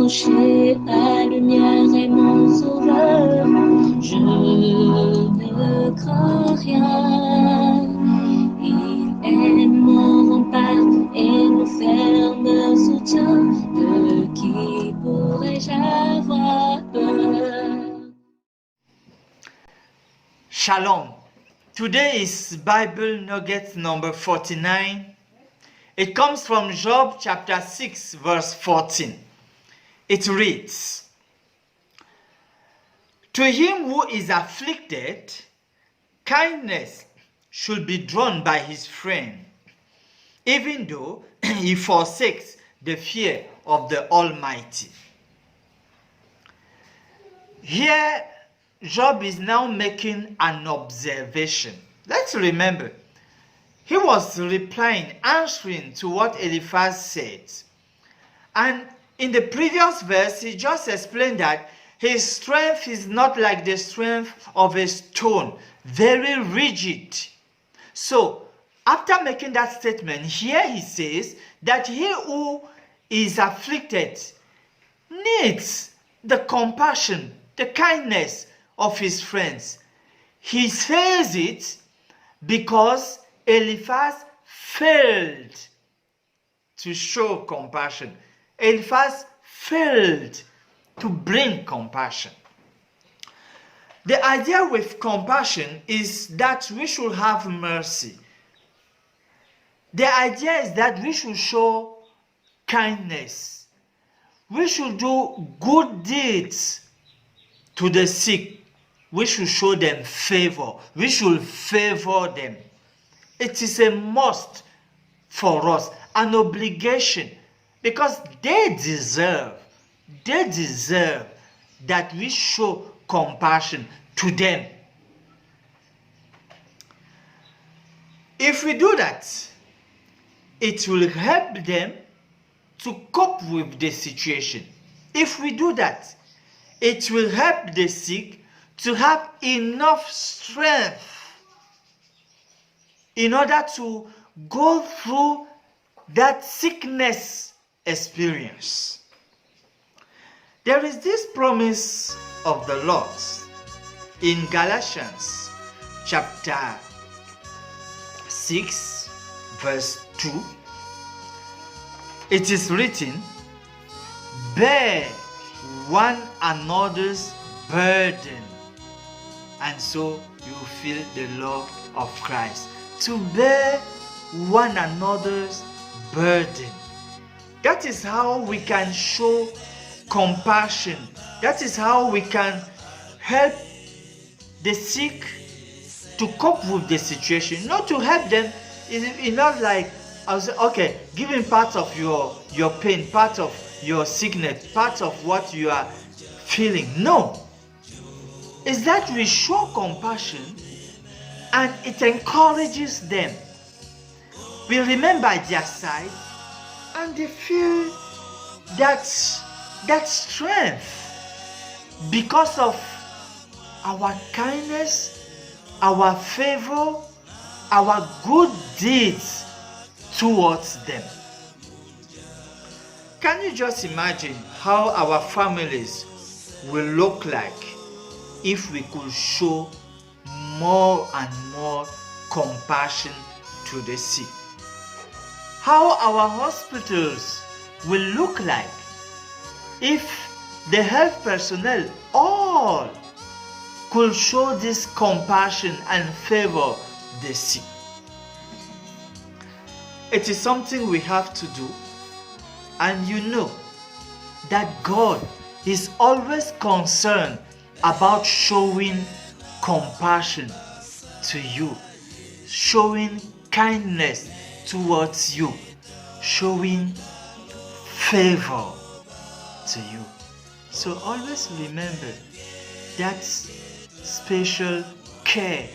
approcher, ta lumière est mon sauveur. Je ne crains rien. Il est mon rempart et mon ferme soutien. De qui pourrais-je avoir peur? Shalom. Today is Bible Nugget number 49. It comes from Job chapter 6 verse 14. It reads, "To him who is afflicted, kindness should be drawn by his friend, even though he forsakes the fear of the Almighty." Here, Job is now making an observation. Let's remember, he was replying, answering to what Eliphaz said. And in the previous verse, he just explained that his strength is not like the strength of a stone, very rigid. So, after making that statement, here he says that he who is afflicted needs the compassion, the kindness of his friends. He says it because Eliphaz failed to show compassion. Eliphaz failed to bring compassion. The idea with compassion is that we should have mercy. The idea is that we should show kindness. We should do good deeds to the sick. We should show them favor. We should favor them. It is a must for us, an obligation, because they deserve that we show compassion to them. If we do that, it will help them to cope with the situation. If we do that, it will help the sick to have enough strength in order to go through that sickness experience. There is this promise of the Lord in Galatians chapter 6 verse 2. It is written, "Bear one another's burden, and so you feel the love of Christ." To bear one another's burden. That is how we can show compassion. That is how we can help the sick to cope with the situation. Not to help them, it's not like, I'll say, okay, give him part of your pain, part of your sickness, part of what you are feeling. No. It's that we show compassion and it encourages them. We remember their side and they feel that strength because of our kindness, our favor, our good deeds towards them. Can you just imagine how our families will look like if we could show more and more compassion to the sick? How our hospitals will look like if the health personnel all could show this compassion and favor the sick. It is something we have to do, and you know that God is always concerned about showing compassion to you, showing kindness towards you, showing favor to you. So always remember that special care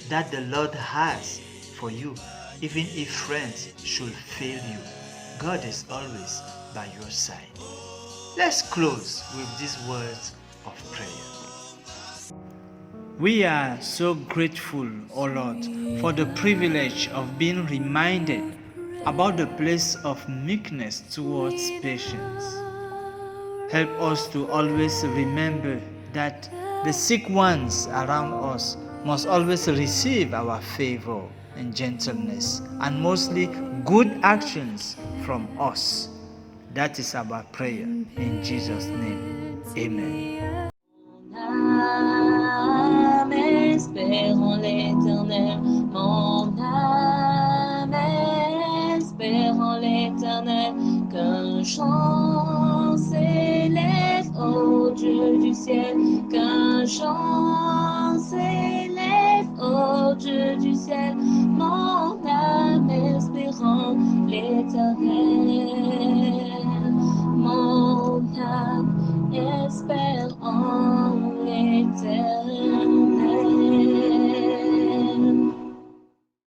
that the Lord has for you, even if friends should fail you. God is always by your side. Let's close with these words of prayer. We are so grateful, O Lord, for the privilege of being reminded about the place of meekness towards patience. Help us to always remember that the sick ones around us must always receive our favor and gentleness, and mostly good actions from us. That is our prayer. In Jesus' name, amen. Âme espère en l'Éternel, mon âme espère en l'Éternel, qu'un chant s'élève au Dieu du ciel, qu'un chant s'élève au Dieu du ciel, mon âme espère en l'Éternel.